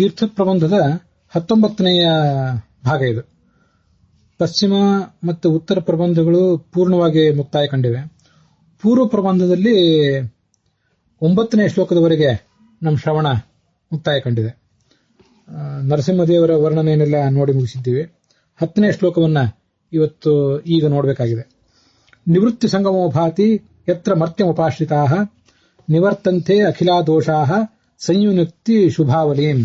ತೀರ್ಥ ಪ್ರಬಂಧದ 19ನೆಯ ಭಾಗ ಇದು. ಪಶ್ಚಿಮ ಮತ್ತು ಉತ್ತರ ಪ್ರಬಂಧಗಳು ಪೂರ್ಣವಾಗಿ ಮುಕ್ತಾಯ ಕಂಡಿವೆ. ಪೂರ್ವ ಪ್ರಬಂಧದಲ್ಲಿ 9ನೇ ಶ್ಲೋಕದವರೆಗೆ ನಮ್ಮ ಶ್ರವಣ ಮುಕ್ತಾಯ ಕಂಡಿದೆ. ನರಸಿಂಹದೇವರ ವರ್ಣನೆಯನ್ನೆಲ್ಲ ನೋಡಿ ಮುಗಿಸಿದ್ದೀವಿ. 10ನೇ ಶ್ಲೋಕವನ್ನ ಇವತ್ತು ಈಗ ನೋಡಬೇಕಾಗಿದೆ. ನಿವೃತ್ತಿ ಸಂಗಮೋ ಭಾತಿ ಯತ್ರ ಮರ್ತ್ಯಮುಪಾಶ್ರಿತಾಃ ನಿವರ್ತಂತೆ ಅಖಿಲಾ ದೋಷಾಃ ಸಂಯುಕ್ತಿ ಶುಭಾವಲೀಂ.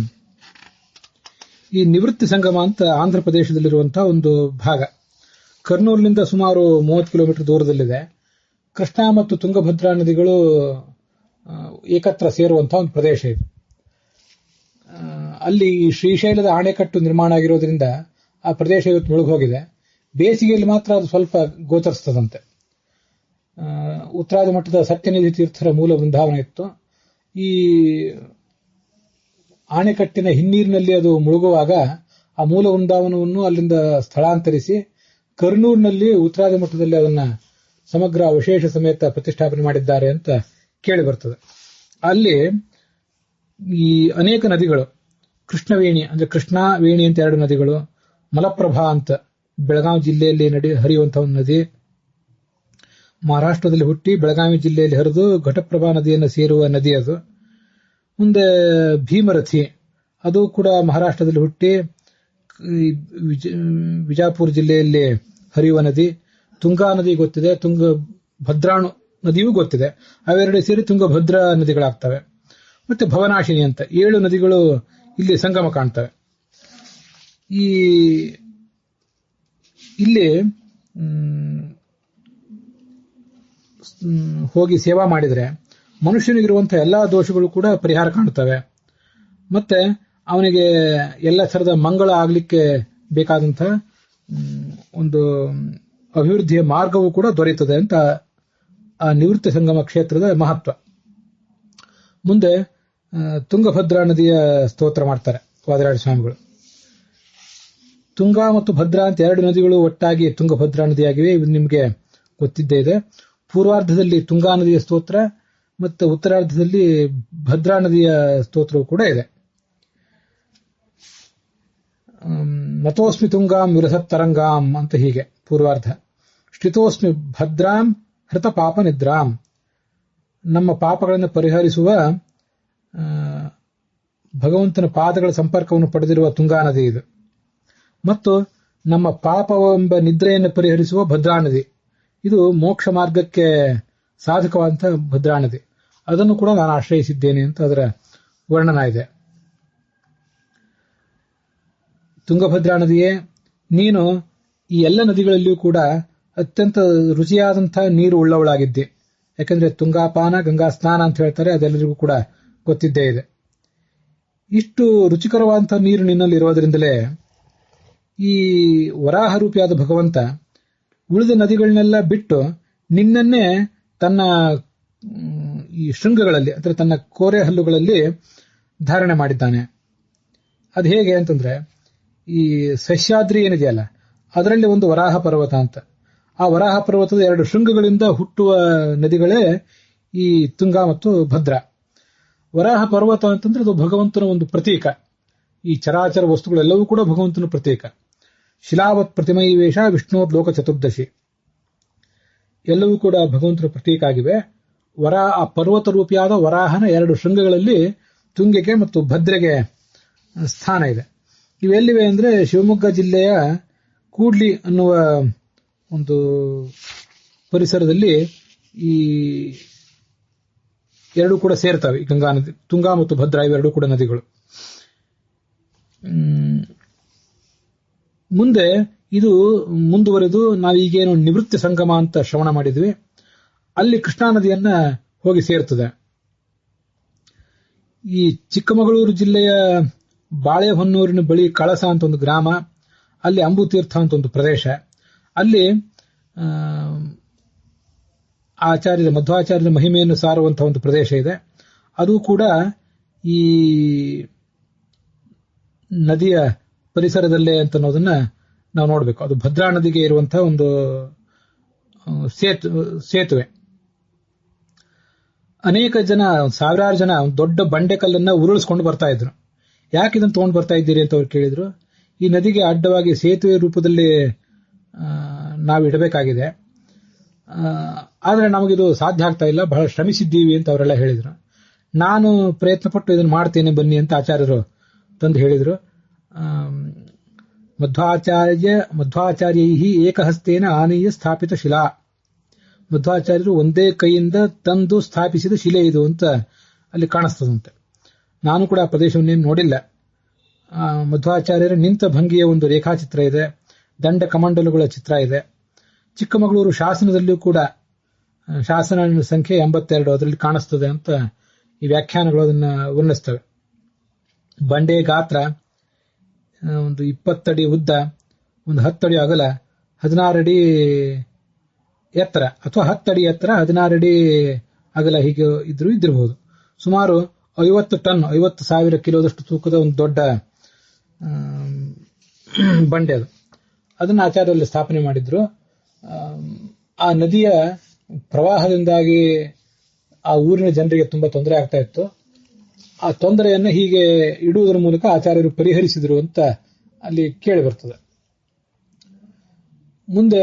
ಈ ನಿವೃತ್ತಿ ಸಂಗಮ ಅಂತ ಆಂಧ್ರ ಪ್ರದೇಶದಲ್ಲಿರುವಂತಹ ಒಂದು ಭಾಗ. ಕರ್ನೂಲಿನಿಂದ ಸುಮಾರು 30 ಕಿಲೋಮೀಟರ್ ದೂರದಲ್ಲಿದೆ. ಕೃಷ್ಣಾ ಮತ್ತು ತುಂಗಭದ್ರಾ ನದಿಗಳು ಏಕತ್ರ ಸೇರುವಂತಹ ಒಂದು ಪ್ರದೇಶ ಇದು. ಅಲ್ಲಿ ಶ್ರೀಶೈಲದ ಅಣೆಕಟ್ಟು ನಿರ್ಮಾಣ ಆಗಿರೋದ್ರಿಂದ ಆ ಪ್ರದೇಶ ಇವತ್ತು ಮುಳುಗೋಗಿದೆ. ಬೇಸಿಗೆಯಲ್ಲಿ ಮಾತ್ರ ಅದು ಸ್ವಲ್ಪ ಗೋಚರಿಸ್ತದಂತೆ. ಉತ್ತರಾದಿ ಮಠದ ಸತ್ಯನಿಧಿ ತೀರ್ಥರ ಮೂಲ ವೃಂದಾವನ ಇತ್ತು. ಈ ಆಣೆಕಟ್ಟಿನ ಹಿನ್ನೀರಿನಲ್ಲಿ ಅದು ಮುಳುಗುವಾಗ ಆ ಮೂಲ ವೃಂದಾವನವನ್ನು ಅಲ್ಲಿಂದ ಸ್ಥಳಾಂತರಿಸಿ ಕರ್ನೂರಿನಲ್ಲಿ ಉತ್ತರಾದಿ ಮಠದಲ್ಲಿ ಅದನ್ನ ಸಮಗ್ರ ವಿಶೇಷ ಸಮೇತ ಪ್ರತಿಷ್ಠಾಪನೆ ಮಾಡಿದ್ದಾರೆ ಅಂತ ಕೇಳಿ ಬರ್ತದೆ. ಅಲ್ಲಿ ಈ ಅನೇಕ ನದಿಗಳು, ಕೃಷ್ಣವೇಣಿ ಅಂದ್ರೆ ಕೃಷ್ಣಾ ವೇಣಿ ಅಂತ 2 ನದಿಗಳು, ಮಲಪ್ರಭಾ ಅಂತ ಬೆಳಗಾವಿ ಜಿಲ್ಲೆಯಲ್ಲಿ ಹರಿಯುವಂತಹ ಒಂದು ನದಿ, ಮಹಾರಾಷ್ಟ್ರದಲ್ಲಿ ಹುಟ್ಟಿ ಬೆಳಗಾವಿ ಜಿಲ್ಲೆಯಲ್ಲಿ ಹರಿದು ಘಟಪ್ರಭಾ ನದಿಯನ್ನು ಸೇರುವ ನದಿ ಅದು. ಮುಂದೆ ಭೀಮರಥಿ, ಅದು ಕೂಡ ಮಹಾರಾಷ್ಟ್ರದಲ್ಲಿ ಹುಟ್ಟಿ ವಿಜಾಪುರ ಜಿಲ್ಲೆಯಲ್ಲಿ ಹರಿಯುವ ನದಿ. ತುಂಗಾ ನದಿ ಗೊತ್ತಿದೆ, ತುಂಗಭದ್ರಾಣು ನದಿಯೂ ಗೊತ್ತಿದೆ. ಅವೆರಡು ಸೇರಿ ತುಂಗಭದ್ರಾ ನದಿಗಳಾಗ್ತವೆ. ಮತ್ತೆ ಭವನಾಶಿನಿ ಅಂತ 7 ನದಿಗಳು ಇಲ್ಲಿ ಸಂಗಮ ಕಾಣ್ತವೆ. ಇಲ್ಲಿ ಹೋಗಿ ಸೇವಾ ಮಾಡಿದ್ರೆ ಮನುಷ್ಯನಿಗಿರುವಂತಹ ಎಲ್ಲಾ ದೋಷಗಳು ಕೂಡ ಪರಿಹಾರ ಕಾಣ್ತವೆ. ಮತ್ತೆ ಅವನಿಗೆ ಎಲ್ಲ ತರದ ಮಂಗಳ ಆಗ್ಲಿಕ್ಕೆ ಬೇಕಾದಂತಹ ಒಂದು ಅಭಿವೃದ್ಧಿಯ ಮಾರ್ಗವೂ ಕೂಡ ದೊರೆಯುತ್ತದೆ ಅಂತ ಆ ನಿವೃತ್ತಿ ಸಂಗಮ ಕ್ಷೇತ್ರದ ಮಹತ್ವ. ಮುಂದೆ ತುಂಗಭದ್ರಾ ನದಿಯ ಸ್ತೋತ್ರ ಮಾಡ್ತಾರೆ ವಾದಿರಾಜ ಸ್ವಾಮಿಗಳು. ತುಂಗಾ ಮತ್ತು ಭದ್ರಾ ಅಂತ 2 ನದಿಗಳು ಒಟ್ಟಾಗಿ ತುಂಗಭದ್ರಾ ನದಿಯಾಗಿವೆ. ಇದು ನಿಮಗೆ ಗೊತ್ತಿದ್ದೇ ಇದೆ. ಪೂರ್ವಾರ್ಧದಲ್ಲಿ ತುಂಗಾ ನದಿಯ ಸ್ತೋತ್ರ ಮತ್ತು ಉತ್ತರಾರ್ಧದಲ್ಲಿ ಭದ್ರಾ ನದಿಯ ಸ್ತೋತ್ರವೂ ಕೂಡ ಇದೆ. ನತೋಸ್ಮಿ ತುಂಗಾಂ ವಿಲಸತ್ ತರಂಗಾಂ ಅಂತ ಹೀಗೆ ಪೂರ್ವಾರ್ಧ. ಶ್ರಿತೋಸ್ಮಿ ಭದ್ರಾಂ ಹೃತ ಪಾಪ ನಿದ್ರಾಂ. ನಮ್ಮ ಪಾಪಗಳನ್ನು ಪರಿಹರಿಸುವ ಭಗವಂತನ ಪಾದಗಳ ಸಂಪರ್ಕವನ್ನು ಪಡೆದಿರುವ ತುಂಗಾ ನದಿ ಇದು. ಮತ್ತು ನಮ್ಮ ಪಾಪವೆಂಬ ನಿದ್ರೆಯನ್ನು ಪರಿಹರಿಸುವ ಭದ್ರಾ ನದಿ, ಇದು ಮೋಕ್ಷ ಮಾರ್ಗಕ್ಕೆ ಸಾಧಕವಾದಂತಹ ಭದ್ರಾ ನದಿ. ಅದನ್ನು ಕೂಡ ನಾನು ಆಶ್ರಯಿಸಿದ್ದೇನೆ ಅಂತ ಅದರ ವರ್ಣನ ಇದೆ. ತುಂಗಭದ್ರಾ ನದಿಯೇ, ನೀನು ಈ ಎಲ್ಲ ನದಿಗಳಲ್ಲಿಯೂ ಕೂಡ ಅತ್ಯಂತ ರುಚಿಯಾದಂತಹ ನೀರು ಉಳ್ಳವಳಾಗಿದ್ದೆ. ಯಾಕಂದ್ರೆ ತುಂಗಾಪಾನ ಗಂಗಾ ಸ್ನಾನ ಅಂತ ಹೇಳ್ತಾರೆ, ಅದೆಲ್ಲರಿಗೂ ಕೂಡ ಗೊತ್ತಿದ್ದೇ ಇದೆ. ಇಷ್ಟು ರುಚಿಕರವಾದಂತಹ ನೀರು ನಿನ್ನಲ್ಲಿ ಇರೋದ್ರಿಂದಲೇ ಈ ವರಾಹ ರೂಪಿಯಾದ ಭಗವಂತ ಉಳಿದ ನದಿಗಳನ್ನೆಲ್ಲ ಬಿಟ್ಟು ನಿನ್ನನ್ನೇ ತನ್ನ ಈ ಶೃಂಗಗಳಲ್ಲಿ ಅಂದ್ರೆ ತನ್ನ ಕೋರೆ ಹಲ್ಲುಗಳಲ್ಲಿ ಧಾರಣೆ ಮಾಡಿದ್ದಾನೆ. ಅದು ಹೇಗೆ ಅಂತಂದ್ರೆ, ಈ ಸಹ್ಯಾದ್ರಿ ಏನಿದೆಯಲ್ಲ ಅದರಲ್ಲಿ ಒಂದು ವರಾಹ ಪರ್ವತ ಅಂತ. ಆ ವರಾಹ ಪರ್ವತದ 2 ಶೃಂಗಗಳಿಂದ ಹುಟ್ಟುವ ನದಿಗಳೇ ಈ ತುಂಗಾ ಮತ್ತು ಭದ್ರಾ. ವರಾಹ ಪರ್ವತ ಅಂತಂದ್ರೆ ಅದು ಭಗವಂತನ ಒಂದು ಪ್ರತೀಕ. ಈ ಚರಾಚರ ವಸ್ತುಗಳೆಲ್ಲವೂ ಕೂಡ ಭಗವಂತನ ಪ್ರತೀಕ. ಶಿಲಾವತ್ ಪ್ರತಿಮೈ ವೇಷ ವಿಷ್ಣುರ್ ಲೋಕ ಚತುರ್ದಶಿ, ಎಲ್ಲವೂ ಕೂಡ ಭಗವಂತನ ಪ್ರತೀಕ ಆಗಿವೆ. ಆ ಪರ್ವತ ರೂಪಿಯಾದ ವರಾಹನ 2 ಶೃಂಗಗಳಲ್ಲಿ ತುಂಗೆಗೆ ಮತ್ತು ಭದ್ರೆಗೆ ಸ್ಥಾನ ಇದೆ. ಇವೆಲ್ಲಿವೆ ಅಂದ್ರೆ ಶಿವಮೊಗ್ಗ ಜಿಲ್ಲೆಯ ಕೂಡ್ಲಿ ಅನ್ನುವ ಒಂದು ಪರಿಸರದಲ್ಲಿ ಈ 2 ಕೂಡ ಸೇರ್ತವೆ. ಗಂಗಾ ನದಿ, ತುಂಗಾ ಮತ್ತು ಭದ್ರಾ ಇವೆರಡೂ ಕೂಡ ನದಿಗಳು. ಮುಂದೆ ಇದು ಮುಂದುವರೆದು ನಾವೀಗೇನು ನಿವೃತ್ತಿ ಸಂಗಮ ಅಂತ ಶ್ರವಣ ಮಾಡಿದ್ವಿ, ಅಲ್ಲಿ ಕೃಷ್ಣಾ ನದಿಯನ್ನ ಹೋಗಿ ಸೇರ್ತದೆ. ಈ ಚಿಕ್ಕಮಗಳೂರು ಜಿಲ್ಲೆಯ ಬಾಳೆಹೊನ್ನೂರಿನ ಬಳಿ ಕಳಸ ಅಂತ ಒಂದು ಗ್ರಾಮ, ಅಲ್ಲಿ ಅಂಬುತೀರ್ಥ ಅಂತ ಒಂದು ಪ್ರದೇಶ, ಅಲ್ಲಿ ಮಧ್ವಾಚಾರ್ಯರ ಮಹಿಮೆಯನ್ನು ಸಾರುವಂತಹ ಒಂದು ಪ್ರದೇಶ ಇದೆ. ಅದು ಕೂಡ ಈ ನದಿಯ ಪರಿಸರದಲ್ಲೇ ಅಂತ ಅನ್ನೋದನ್ನ ನಾವು ನೋಡಬೇಕು. ಅದು ಭದ್ರಾ ನದಿಗೆ ಇರುವಂತಹ ಒಂದು ಸೇತುವೆ. ಅನೇಕ ಜನ, ಸಾವಿರಾರು ಜನ ದೊಡ್ಡ ಬಂಡೆಕಲ್ಲನ್ನ ಉರುಳಿಸ್ಕೊಂಡು ಬರ್ತಾ ಇದ್ರು. ಯಾಕೆ ಇದನ್ನು ತಗೊಂಡು ಬರ್ತಾ ಇದ್ದೀರಿ ಅಂತ ಅವ್ರು ಕೇಳಿದ್ರು. ಈ ನದಿಗೆ ಅಡ್ಡವಾಗಿ ಸೇತುವೆ ರೂಪದಲ್ಲಿ ನಾವು ಇಡಬೇಕಾಗಿದೆ, ಆದರೆ ನಮಗಿದು ಸಾಧ್ಯ ಆಗ್ತಾ ಇಲ್ಲ, ಬಹಳ ಶ್ರಮಿಸಿದ್ದೀವಿ ಅಂತ ಅವರೆಲ್ಲ ಹೇಳಿದ್ರು. ನಾನು ಪ್ರಯತ್ನ ಪಟ್ಟು ಇದನ್ನು ಮಾಡ್ತೇನೆ ಬನ್ನಿ ಅಂತ ಆಚಾರ್ಯರು ತಂದು ಹೇಳಿದ್ರು. ಮಧ್ವಾಚಾರ್ಯೈ ಏಕಹಸ್ತೇನ ಆನೀಯ ಸ್ಥಾಪಿತ ಶಿಲಾ. ಮಧ್ವಾಚಾರ್ಯರು ಒಂದೇ ಕೈಯಿಂದ ತಂದು ಸ್ಥಾಪಿಸಿದ ಶಿಲೆ ಇದು ಅಂತ ಅಲ್ಲಿ ಕಾಣಿಸ್ತದಂತೆ. ನಾನು ಕೂಡ ಆ ಪ್ರದೇಶವನ್ನೇನು ನೋಡಿಲ್ಲ. ಮಧ್ವಾಚಾರ್ಯರ ನಿಂತ ಭಂಗಿಯ ಒಂದು ರೇಖಾಚಿತ್ರ ಇದೆ, ದಂಡ ಕಮಂಡಲುಗಳ ಚಿತ್ರ ಇದೆ. ಚಿಕ್ಕಮಗಳೂರು ಶಾಸನದಲ್ಲಿಯೂ ಕೂಡ ಶಾಸನ ಸಂಖ್ಯೆ 82 ಅದರಲ್ಲಿ ಕಾಣಿಸ್ತದೆ ಅಂತ ಈ ವ್ಯಾಖ್ಯಾನಗಳು ಅದನ್ನ ವರ್ಣಿಸ್ತವೆ. ಬಂಡೆ ಗಾತ್ರ ಒಂದು 20 ಅಡಿ ಉದ್ದ, ಒಂದು 10 ಅಡಿ ಅಗಲ, 16 ಅಡಿ ಎತ್ತರ, ಅಥವಾ 10 ಅಡಿ ಎತ್ತರ 16 ಅಡಿ ಅಗಲ, ಹೀಗೆ ಇದ್ದಿರಬಹುದು. ಸುಮಾರು 50 ಟನ್ 50,000 ಕಿಲೋದಷ್ಟು ತೂಕದ ಒಂದು ದೊಡ್ಡ ಬಂಡೆ ಅದು. ಅದನ್ನು ಆಚಾರ್ಯರಲ್ಲಿ ಸ್ಥಾಪನೆ ಮಾಡಿದ್ರು. ಆ ನದಿಯ ಪ್ರವಾಹದಿಂದಾಗಿ ಆ ಊರಿನ ಜನರಿಗೆ ತುಂಬಾ ತೊಂದರೆ ಆಗ್ತಾ ಇತ್ತು. ಆ ತೊಂದರೆಯನ್ನು ಹೀಗೆ ಇಡುವುದರ ಮೂಲಕ ಆಚಾರ್ಯರು ಪರಿಹರಿಸಿದರು ಅಂತ ಅಲ್ಲಿ ಕೇಳಿ ಬರ್ತದೆ. ಮುಂದೆ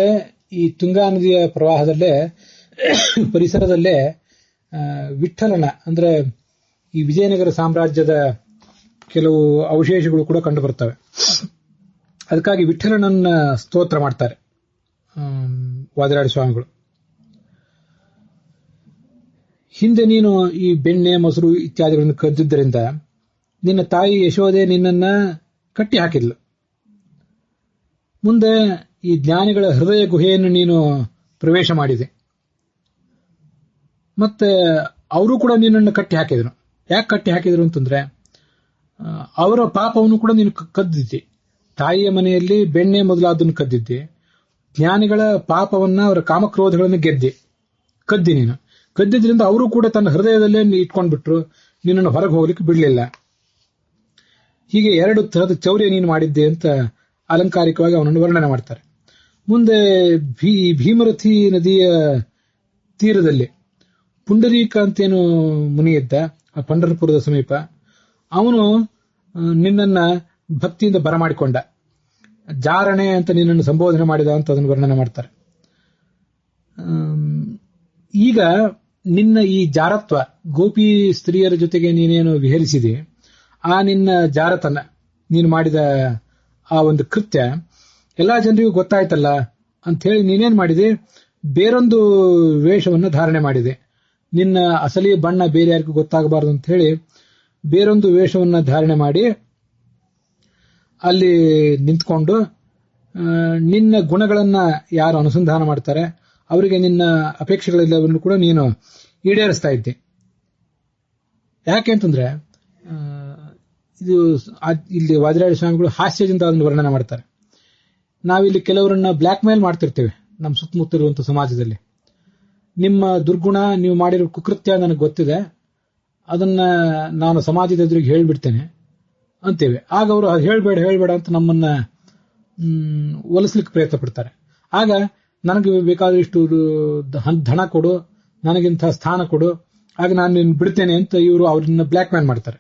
ಈ ತುಂಗಾ ನದಿಯ ಪ್ರವಾಹದಲ್ಲೇ ಪರಿಸರದಲ್ಲೇ ವಿಠ್ಠಲನ ಅಂದ್ರೆ ಈ ವಿಜಯನಗರ ಸಾಮ್ರಾಜ್ಯದ ಕೆಲವು ಅವಶೇಷಗಳು ಕೂಡ ಕಂಡು ಬರ್ತವೆ. ಅದಕ್ಕಾಗಿ ವಿಠ್ಠಲನನ್ನ ಸ್ತೋತ್ರ ಮಾಡ್ತಾರೆ ವಾದಿರಾಜ ಸ್ವಾಮಿಗಳು. ಹಿಂದೆ ನೀನು ಈ ಬೆಣ್ಣೆ ಮೊಸರು ಇತ್ಯಾದಿಗಳನ್ನು ಕದ್ದಿದ್ದರಿಂದ ನಿನ್ನ ತಾಯಿ ಯಶೋದೆ ನಿನ್ನನ್ನ ಕಟ್ಟಿ ಹಾಕಿದ್ಲು. ಮುಂದೆ ಈ ಜ್ಞಾನಿಗಳ ಹೃದಯ ಗುಹೆಯನ್ನು ನೀನು ಪ್ರವೇಶ ಮಾಡಿದೆ, ಮತ್ತೆ ಅವರು ಕೂಡ ನಿನ್ನನ್ನು ಕಟ್ಟಿ ಹಾಕಿದ್ರು. ಯಾಕೆ ಕಟ್ಟಿ ಹಾಕಿದ್ರು ಅಂತಂದ್ರೆ ಅವರ ಪಾಪವನ್ನು ಕೂಡ ನೀನು ಕದ್ದಿದ್ದಿ. ತಾಯಿಯ ಮನೆಯಲ್ಲಿ ಬೆಣ್ಣೆ ಮೊದಲಾದನ್ನು ಕದ್ದಿದ್ದಿ, ಜ್ಞಾನಿಗಳ ಪಾಪವನ್ನ ಅವರ ಕಾಮಕ್ರೋಧಗಳನ್ನು ಕದ್ದಿ ನೀನು. ಕದ್ದಿದ್ರಿಂದ ಅವರು ಕೂಡ ತನ್ನ ಹೃದಯದಲ್ಲೇ ಇಟ್ಕೊಂಡ್ಬಿಟ್ರು, ನಿನ್ನನ್ನು ಹೊರಗೆ ಹೋಗ್ಲಿಕ್ಕೆ ಬಿಡಲಿಲ್ಲ. ಹೀಗೆ 2 ತರಹದ ಚೌರ್ಯ ನೀನು ಮಾಡಿದ್ದೆ ಅಂತ ಅಲಂಕಾರಿಕವಾಗಿ ಅವನನ್ನು ವರ್ಣನೆ ಮಾಡ್ತಾರೆ. ಮುಂದೆ ಭೀಮರಥಿ ನದಿಯ ತೀರದಲ್ಲಿ ಪುಂಡರೀಕ ಅಂತೇನು ಮುನಿ ಇದ್ದ, ಆ ಪಂಢರಪುರದ ಸಮೀಪ. ಅವನು ನಿನ್ನನ್ನ ಭಕ್ತಿಯಿಂದ ಬರಮಾಡಿಕೊಂಡ, ಜಾರಣೆ ಅಂತ ನಿನ್ನನ್ನು ಸಂಬೋಧನೆ ಮಾಡಿದ ಅಂತ ಅದನ್ನು ವರ್ಣನೆ ಮಾಡ್ತಾರೆ. ಈಗ ನಿನ್ನ ಈ ಜಾರತ್ವ, ಗೋಪಿ ಸ್ತ್ರೀಯರ ಜೊತೆಗೆ ನೀನೇನು ವಿಹರಿಸಿದೆ, ಆ ನಿನ್ನ ಜಾರತನ, ನೀನು ಮಾಡಿದ ಆ ಒಂದು ಕೃತ್ಯ ಎಲ್ಲಾ ಜನರಿಗೂ ಗೊತ್ತಾಯ್ತಲ್ಲ ಅಂತ ಹೇಳಿ ನೀನೇನ್ ಮಾಡಿದೆ, ಬೇರೊಂದು ವೇಷವನ್ನು ಧಾರಣೆ ಮಾಡಿದೆ. ನಿನ್ನ ಅಸಲಿ ಬಣ್ಣ ಬೇರೆ ಯಾರಿಗೂ ಗೊತ್ತಾಗಬಾರದು ಅಂತ ಹೇಳಿ ಬೇರೊಂದು ವೇಷವನ್ನ ಧಾರಣೆ ಮಾಡಿ ಅಲ್ಲಿ ನಿಂತ್ಕೊಂಡು ನಿನ್ನ ಗುಣಗಳನ್ನ ಯಾರು ಅನುಸಂಧಾನ ಮಾಡ್ತಾರೆ ಅವರಿಗೆ ನಿನ್ನ ಅಪೇಕ್ಷೆಗಳೆಲ್ಲವನ್ನು ಕೂಡ ನೀನು ಈಡೇರಿಸ್ತಾ ಇದ್ದೆ. ಯಾಕೆ ಅಂತಂದ್ರೆ ಇದು ಇಲ್ಲಿ ವಾದಿರಾಜ ಸ್ವಾಮಿಗಳು ಹಾಸ್ಯದಿಂದ ಅದನ್ನು ವರ್ಣನೆ ಮಾಡ್ತಾರೆ. ನಾವಿಲ್ಲಿ ಕೆಲವರನ್ನ ಬ್ಲ್ಯಾಕ್ ಮೇಲ್ ಮಾಡ್ತಿರ್ತೇವೆ ನಮ್ಮ ಸುತ್ತಮುತ್ತ ಇರುವಂತ ಸಮಾಜದಲ್ಲಿ. ನಿಮ್ಮ ದುರ್ಗುಣ, ನೀವು ಮಾಡಿರೋ ಕುಕೃತ್ಯ ನನಗೆ ಗೊತ್ತಿದೆ, ಅದನ್ನ ನಾನು ಸಮಾಜದ ಎದುರಿಗೆ ಹೇಳ್ಬಿಡ್ತೇನೆ ಅಂತೇವೆ. ಆಗ ಅವರು ಹೇಳ್ಬೇಡ ಅಂತ ನಮ್ಮನ್ನ ಒಲಿಸ್ಲಿಕ್ಕೆ ಪ್ರಯತ್ನ ಪಡ್ತಾರೆ. ಆಗ ನನಗೆ ಬೇಕಾದಷ್ಟು ಧನ ಕೊಡು, ನನಗಿಂತ ಸ್ಥಾನ ಕೊಡು, ಆಗ ನಾನು ನಿನ್ನ ಬಿಡ್ತೇನೆ ಅಂತ ಇವರು ಅವ್ರನ್ನ ಬ್ಲ್ಯಾಕ್ ಮೇಲ್ ಮಾಡ್ತಾರೆ.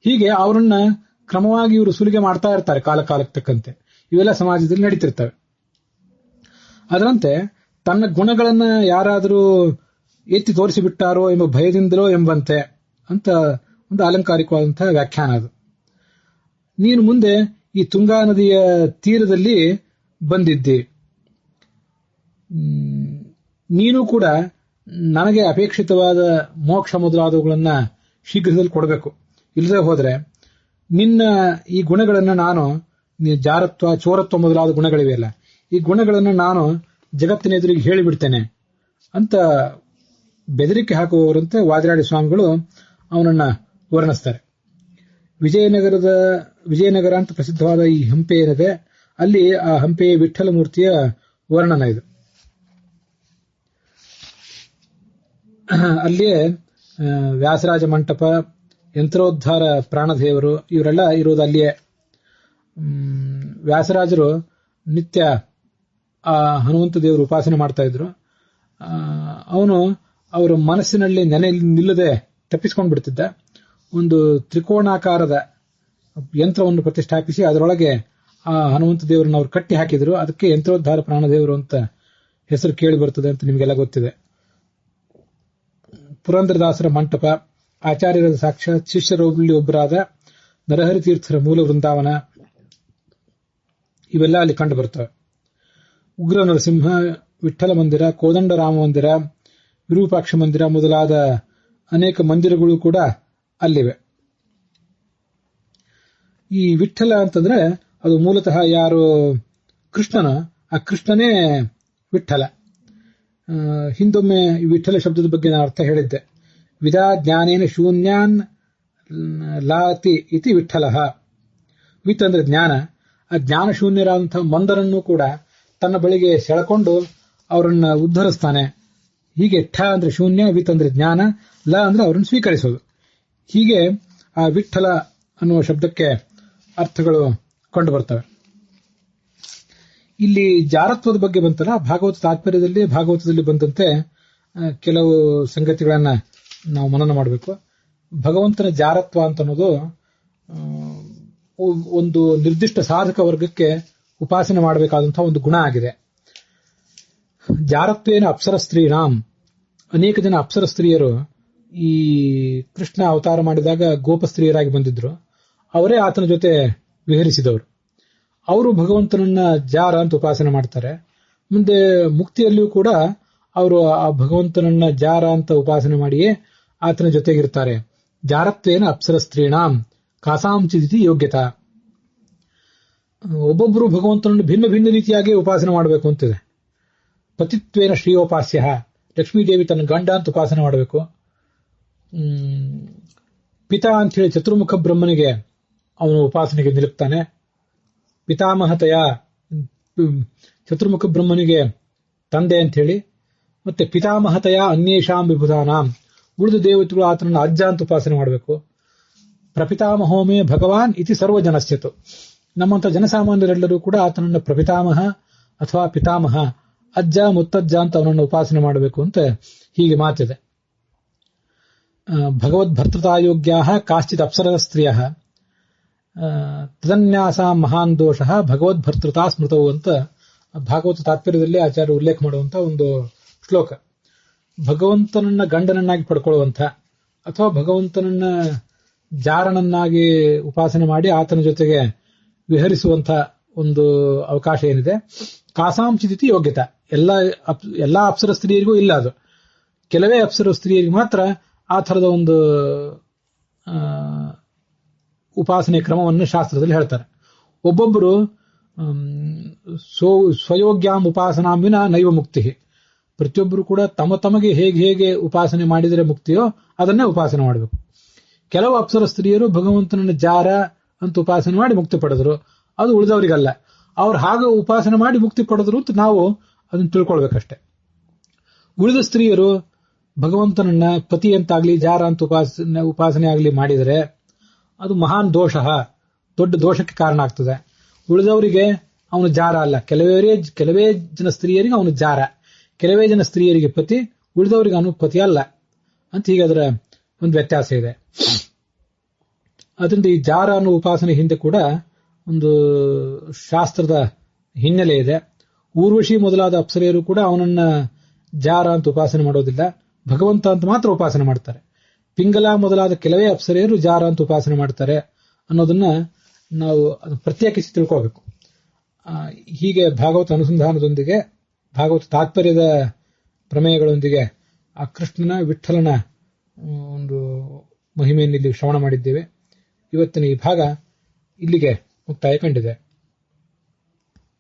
ಹೀಗೆ ಅವರನ್ನ ಕ್ರಮವಾಗಿ ಇವರು ಸುಲಿಗೆ ಮಾಡ್ತಾ ಇರ್ತಾರೆ ಕಾಲಕ್ಕೆ ತಕ್ಕಂತೆ. ಇವೆಲ್ಲ ಸಮಾಜದಲ್ಲಿ ನಡೀತಿರ್ತವೆ. ಅದರಂತೆ ತನ್ನ ಗುಣಗಳನ್ನ ಯಾರಾದರೂ ಎತ್ತಿ ತೋರಿಸಿಬಿಟ್ಟಾರೋ ಎಂಬ ಭಯದಿಂದಲೋ ಎಂಬಂತೆ ಅಂತ ಒಂದು ಅಲಂಕಾರಿಕವಾದಂತಹ ವ್ಯಾಖ್ಯಾನ ಅದು. ನೀನು ಮುಂದೆ ಈ ತುಂಗಾ ನದಿಯ ತೀರದಲ್ಲಿ ಬಂದಿದ್ದಿ. ನೀನು ಕೂಡ ನನಗೆ ಅಪೇಕ್ಷಿತವಾದ ಮೋಕ್ಷ ಮೊದಲಾದವುಗಳನ್ನ ಶೀಘ್ರದಲ್ಲಿ ಕೊಡಬೇಕು. ಇಲ್ಲದೆ ಹೋದ್ರೆ ನಿನ್ನ ಈ ಗುಣಗಳನ್ನ ನಾನು, ಜಾರತ್ವ, ಚೋರತ್ವ ಮೊದಲಾದ ಗುಣಗಳಿವೆಯಲ್ಲ, ಈ ಗುಣಗಳನ್ನು ನಾನು ಜಗತ್ತಿನ ಎದುರಿಗೆ ಹೇಳಿಬಿಡ್ತೇನೆ ಅಂತ ಬೆದರಿಕೆ ಹಾಕುವವರಂತೆ ವಾದಿರಾಜ ಸ್ವಾಮಿಗಳು ಅವನನ್ನ ವರ್ಣಿಸ್ತಾರೆ. ವಿಜಯನಗರ ಅಂತ ಪ್ರಸಿದ್ಧವಾದ ಈ ಹಂಪೆ ಏನಿದೆ, ಅಲ್ಲಿ ಆ ಹಂಪೆಯ ವಿಠ್ಠಲ ಮೂರ್ತಿಯ ವರ್ಣನ ಇದು. ಅಲ್ಲಿಯೇ ವ್ಯಾಸರಾಜ ಮಂಟಪ, ಯಂತ್ರೋದ್ಧಾರ ಪ್ರಾಣದೇವರು ಇವರೆಲ್ಲ ಇರೋದು ಅಲ್ಲಿಯೇ. ವ್ಯಾಸರಾಜರು ನಿತ್ಯ ಆ ಹನುಮಂತ ದೇವರು ಉಪಾಸನೆ ಮಾಡ್ತಾ ಇದ್ರು. ಅವನು ಅವರ ಮನಸ್ಸಿನಲ್ಲಿ ನೆನೆ ನಿಲ್ಲದೆ ತಪ್ಪಿಸ್ಕೊಂಡು ಬಿಡ್ತಿದ್ದ. ಒಂದು ತ್ರಿಕೋಣಾಕಾರದ ಯಂತ್ರವನ್ನು ಪ್ರತಿಷ್ಠಾಪಿಸಿ ಅದರೊಳಗೆ ಆ ಹನುಮಂತ ದೇವರನ್ನು ಅವರು ಕಟ್ಟಿ ಹಾಕಿದ್ರು. ಅದಕ್ಕೆ ಯಂತ್ರೋದ್ಧಾರ ಪ್ರಾಣದೇವರು ಅಂತ ಹೆಸರು ಕೇಳಿ ಬರ್ತದೆ ಅಂತ ನಿಮಗೆಲ್ಲ ಗೊತ್ತಿದೆ. ಪುರಂದರದಾಸರ ಮಂಟಪ, ಆಚಾರ್ಯರ ಸಾಕ್ಷಾತ್ ಶಿಷ್ಯರಲ್ಲಿ ಒಬ್ಬರಾದ ನರಹರಿ ತೀರ್ಥರ ಮೂಲ ವೃಂದಾವನ ಇವೆಲ್ಲ ಅಲ್ಲಿ ಕಂಡು ಬರ್ತವೆ. ಉಗ್ರ ನರಸಿಂಹ, ವಿಠ್ಠಲ ಮಂದಿರ, ಕೋದಂಡ ರಾಮ ಮಂದಿರ, ವಿರೂಪಾಕ್ಷ ಮಂದಿರ ಮೊದಲಾದ ಅನೇಕ ಮಂದಿರಗಳು ಕೂಡ ಅಲ್ಲಿವೆ. ಈ ವಿಠ್ಠಲ ಅಂತಂದ್ರೆ ಅದು ಮೂಲತಃ ಯಾರು ಕೃಷ್ಣನ, ಆ ಕೃಷ್ಣನೇ ವಿಠ್ಠಲ. ಹಿಂದೊಮ್ಮೆ ಈ ವಿಠ್ಠಲ ಶಬ್ದದ ಬಗ್ಗೆ ನಾನು ಅರ್ಥ ಹೇಳಿದ್ದೆ. ವಿದಾ ಜ್ಞಾನೇನ ಶೂನ್ಯಾನ್ ಲಾತಿ ಇತಿ ವಿಠ್ಠಲ. ವಿತ್ ಅಂದ್ರೆ ಜ್ಞಾನ, ಆ ಜ್ಞಾನ ಶೂನ್ಯರಾದಂತಹ ಮಂದರನ್ನು ಕೂಡ ತನ್ನ ಬಳಿಗೆ ಸೆಳೆಕೊಂಡು ಅವರನ್ನ ಉದ್ಧರಿಸ್ತಾನೆ. ಹೀಗೆ ಠ ಅಂದ್ರೆ ಶೂನ್ಯ, ವಿತ್ ಅಂದ್ರೆ ಜ್ಞಾನ, ಲ ಅಂದ್ರೆ ಅವರನ್ನು ಸ್ವೀಕರಿಸೋದು. ಹೀಗೆ ಆ ವಿಠ್ಠಲ ಅನ್ನುವ ಶಬ್ದಕ್ಕೆ ಅರ್ಥಗಳು ಕಂಡು ಬರ್ತವೆ. ಇಲ್ಲಿ ಜಾರತ್ವದ ಬಗ್ಗೆ ಬಂತಲ್ಲ, ಭಾಗವತ ತಾತ್ಪರ್ಯದಲ್ಲಿ ಭಾಗವತದಲ್ಲಿ ಬಂದಂತೆ ಕೆಲವು ಸಂಗತಿಗಳನ್ನ ನಾವು ಮನನ ಮಾಡಬೇಕು. ಭಗವಂತನ ಜಾರತ್ವ ಅಂತ ಅನ್ನೋದು ಒಂದು ನಿರ್ದಿಷ್ಟ ಸಾಧಕ ವರ್ಗಕ್ಕೆ ಉಪಾಸನೆ ಮಾಡಬೇಕಾದಂತಹ ಒಂದು ಗುಣ ಆಗಿದೆ. ಜಾರತ್ವೇನ ಅಪ್ಸರ ಸ್ತ್ರೀರಾಮ್, ಅನೇಕ ಜನ ಅಪ್ಸರ ಸ್ತ್ರೀಯರು ಈ ಕೃಷ್ಣ ಅವತಾರ ಮಾಡಿದಾಗ ಗೋಪ ಸ್ತ್ರೀಯರಾಗಿ ಬಂದಿದ್ರು. ಅವರೇ ಆತನ ಜೊತೆ ವಿಹರಿಸಿದವರು. ಅವರು ಭಗವಂತನನ್ನ ಜಾರ ಅಂತ ಉಪಾಸನೆ ಮಾಡ್ತಾರೆ. ಮುಂದೆ ಮುಕ್ತಿಯಲ್ಲಿಯೂ ಕೂಡ ಅವರು ಆ ಭಗವಂತನನ್ನ ಜಾರ ಅಂತ ಉಪಾಸನೆ ಮಾಡಿಯೇ ಆತನ ಜೊತೆಗಿರ್ತಾರೆ. ಜಾರತ್ವೇನ ಅಪ್ಸರ ಸ್ತ್ರೀಣಾಂ ಕಾಸಾಂಚಿದಿತಿ ಯೋಗ್ಯತಾ. ಒಬ್ಬೊಬ್ಬರು ಭಗವಂತನನ್ನು ಭಿನ್ನ ಭಿನ್ನ ರೀತಿಯಾಗಿ ಉಪಾಸನೆ ಮಾಡಬೇಕು ಅಂತಿದೆ. ಪತಿತ್ವೇನ ಶ್ರೀಯೋಪಾಸ್ಯ, ಲಕ್ಷ್ಮೀದೇವಿ ತನ್ನ ಗಂಡ ಅಂತ ಉಪಾಸನೆ ಮಾಡಬೇಕು. ಪಿತಾ ಅಂತ ಹೇಳಿ ಚತುರ್ಮುಖ ಬ್ರಹ್ಮನಿಗೆ ಅವನು ಉಪಾಸನೆಗೆ ನಿಲುಕ್ತಾನೆ. ಪಿತಾಮಹತೆಯ ಚತುರ್ಮುಖ ಬ್ರಹ್ಮನಿಗೆ ತಂದೆ ಅಂತ ಹೇಳಿ, ಮತ್ತೆ ಪಿತಾಮಹತೆಯ ಅನ್ಯೇಷಾಂ ವಿಭುಧಾನಾಂ, ಉಳಿದ ದೇವತೆಗಳು ಆತನನ್ನು ಅಜ್ಜ ಅಂತ ಉಪಾಸನೆ ಮಾಡಬೇಕು. ಪ್ರಪಿತಾಮಹೋಮೇ ಭಗವಾನ್ ಇತಿ ಸರ್ವಜನಸ್ಯತು, ನಮ್ಮಂತ ಜನಸಾಮಾನ್ಯರೆಲ್ಲರೂ ಕೂಡ ಆತನನ್ನ ಪ್ರಪಿತಾಮಹ ಅಥವಾ ಪಿತಾಮಹ, ಅಜ್ಜ ಮುತ್ತಜ್ಜ ಅಂತ ಅವನನ್ನು ಉಪಾಸನೆ ಮಾಡಬೇಕು ಅಂತ ಹೀಗೆ ಮಾತಿದೆ. ಭಗವದ್ಭರ್ತೃತಾಯೋಗ್ಯಾ ಕಾಶ್ಚಿತ್ ಅಪ್ಸರ ಸ್ತ್ರೀಯ ತದನ್ಯಾಸ ಮಹಾನ್ ದೋಷ ಭಗವದ್ಭರ್ತೃತಾ ಸ್ಮೃತವು ಅಂತ ಭಾಗವತ ತಾತ್ಪರ್ಯದಲ್ಲಿ ಆಚಾರ್ಯ ಉಲ್ಲೇಖ ಮಾಡುವಂತ ಒಂದು ಶ್ಲೋಕ. ಭಗವಂತನನ್ನ ಗಂಡನನ್ನಾಗಿ ಪಡ್ಕೊಳ್ಳುವಂಥ ಅಥವಾ ಭಗವಂತನನ್ನ ಜಾರನನ್ನಾಗಿ ಉಪಾಸನೆ ಮಾಡಿ ಆತನ ಜೊತೆಗೆ ವಿಹರಿಸುವಂತ ಒಂದು ಅವಕಾಶ ಏನಿದೆ, ಕಾಸಾಂಚಿದಿತಿ ಯೋಗ್ಯತಾ. ಎಲ್ಲಾ ಅಪ್ಸರ ಸ್ತ್ರೀಯರಿಗೂ ಇಲ್ಲ ಅದು. ಕೆಲವೇ ಅಪ್ಸರ ಸ್ತ್ರೀಯರಿಗೆ ಮಾತ್ರ ಆ ಥರದ ಒಂದು ಉಪಾಸನೆ ಕ್ರಮವನ್ನು ಶಾಸ್ತ್ರದಲ್ಲಿ ಹೇಳ್ತಾರೆ. ಒಬ್ಬೊಬ್ಬರು ಸ್ವಯೋಗ್ಯಾಂ ಉಪಾಸನಾಂ ವಿನ ನೈವ ಮುಕ್ತಿ. ಪ್ರತಿಯೊಬ್ಬರು ಕೂಡ ತಮಗೆ ಹೇಗೆ ಉಪಾಸನೆ ಮಾಡಿದರೆ ಮುಕ್ತಿಯೋ ಅದನ್ನೇ ಉಪಾಸನೆ ಮಾಡಬೇಕು. ಕೆಲವು ಅಪ್ಸರ ಸ್ತ್ರೀಯರು ಭಗವಂತನನ್ನು ಜಾರ ಅಂತ ಉಪಾಸನೆ ಮಾಡಿ ಮುಕ್ತಿ ಪಡೆದರು, ಅದು ಉಳಿದವರಿಗಲ್ಲ. ಅವ್ರು ಹಾಗೆ ಉಪಾಸನೆ ಮಾಡಿ ಮುಕ್ತಿ ಪಡೆದ್ರು ಅಂತ ನಾವು ಅದನ್ನು ತಿಳ್ಕೊಳ್ಬೇಕಷ್ಟೆ. ಉಳಿದ ಸ್ತ್ರೀಯರು ಭಗವಂತನನ್ನ ಪತಿ ಅಂತಾಗ್ಲಿ ಜಾರ ಅಂತ ಉಪಾಸನೆ ಆಗಲಿ ಮಾಡಿದರೆ ಅದು ಮಹಾನ್ ದೋಷ, ದೊಡ್ಡ ದೋಷಕ್ಕೆ ಕಾರಣ ಆಗ್ತದೆ. ಉಳಿದವರಿಗೆ ಅವನು ಜಾರ ಅಲ್ಲ, ಕೆಲವೇ ಜನ ಸ್ತ್ರೀಯರಿಗೆ ಅವನು ಜಾರ, ಕೆಲವೇ ಜನ ಸ್ತ್ರೀಯರಿಗೆ ಪತಿ, ಉಳಿದವರಿಗೆ ಅವನು ಪತಿ ಅಲ್ಲ ಅಂತ ಹೀಗೆ ಅದರ ಒಂದು ವ್ಯತ್ಯಾಸ ಇದೆ. ಅದರಿಂದ ಈ ಜಾರ ಅನ್ನೋ ಉಪಾಸನೆ ಹಿಂದೆ ಕೂಡ ಒಂದು ಶಾಸ್ತ್ರದ ಹಿನ್ನೆಲೆ ಇದೆ. ಊರ್ವಶಿ ಮೊದಲಾದ ಅಪ್ಸರೆಯರು ಕೂಡ ಅವನನ್ನ ಜಾರ ಅಂತ ಉಪಾಸನೆ ಮಾಡೋದಿಲ್ಲ, ಭಗವಂತ ಅಂತ ಮಾತ್ರ ಉಪಾಸನೆ ಮಾಡ್ತಾರೆ. ಪಿಂಗಲ ಮೊದಲಾದ ಕೆಲವೇ ಅಪ್ಸರೆಯರು ಜಾರ ಅಂತ ಉಪಾಸನೆ ಮಾಡ್ತಾರೆ ಅನ್ನೋದನ್ನ ನಾವು ಪ್ರತ್ಯೇಕಿಸಿ ತಿಳ್ಕೋಬೇಕು. ಹೀಗೆ ಭಾಗವತ ಅನುಸಂಧಾನದೊಂದಿಗೆ ಭಾಗವತ ತಾತ್ಪರ್ಯದ ಪ್ರಮೇಯಗಳೊಂದಿಗೆ ಆ ಕೃಷ್ಣನ ವಿಠ್ಠಲನ ಒಂದು ಮಹಿಮೆಯನ್ನು ಇಲ್ಲಿ ಶ್ರವಣ ಮಾಡಿದ್ದೇವೆ. ಇವತ್ತಿನ ಈ ಭಾಗ ಇಲ್ಲಿಗೆ ಮುಕ್ತಾಯ ಕಂಡಿದೆ.